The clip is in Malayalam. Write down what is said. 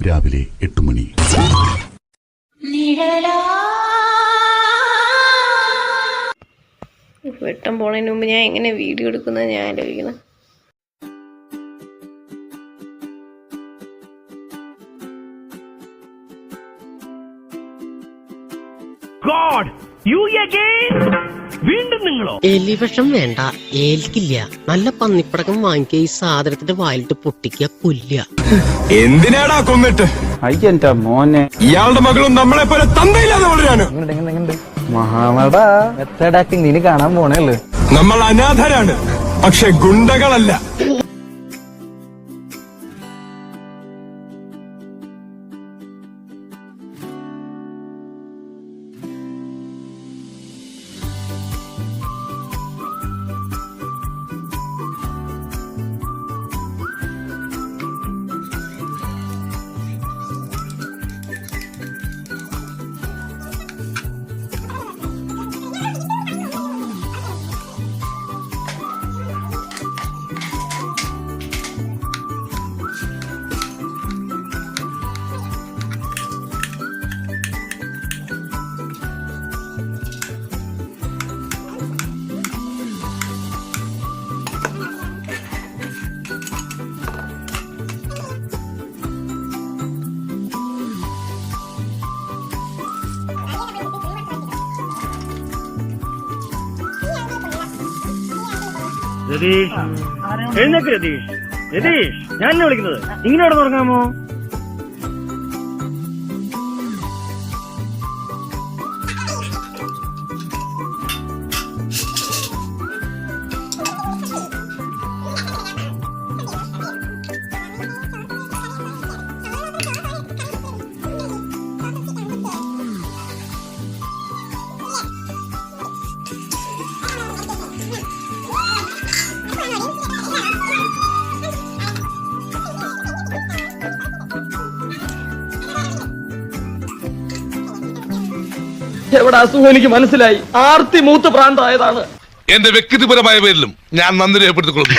രാവിലെ 8 മണി. വെട്ടം പോണതിന് മുമ്പ് ഞാൻ എങ്ങനെ വീഡിയോ എടുക്കുന്നത് ഞാൻ ആലോചിക്കണം. വീണ്ടും നിങ്ങളോ? എലിവിഷം വേണ്ട, ഏൽക്കില്ല. നല്ല പന്നിപ്പടക്കം വാങ്ങിക്കുക, ഈ സാധനത്തിന്റെ വായിലിട്ട് പൊട്ടിക്കുക, കൊല്ലുക. എന്തിനാടാ കൊന്നിട്ട്? അയ്യന്റെ മോനെ, ഇയാളുടെ മകളും നമ്മളെ പോലെ തന്തയില്ലാതെ വളരാണ്. മഹാമട മെത്തേഡാക്കി നീ കാണാൻ പോണേള്ളു. നമ്മൾ അനാഥരാണ്, പക്ഷെ ഗുണ്ടകളല്ല. രതീഷ്, എഴുന്നേക്ക് രതീഷ്. രതീഷ്, ഞാൻ എന്നെ വിളിക്കുന്നത്. ഇങ്ങനെ അവിടെ തുടങ്ങാമോ? എവിടെ അസുഖം എനിക്ക് മനസ്സിലായി. ആർത്തി മൂത്ത് പ്രാന്തായതാണ്. എന്റെ വ്യക്തിപരമായ പേരിലും ഞാൻ നന്ദി രേഖപ്പെടുത്തിക്കൊള്ളുന്നു.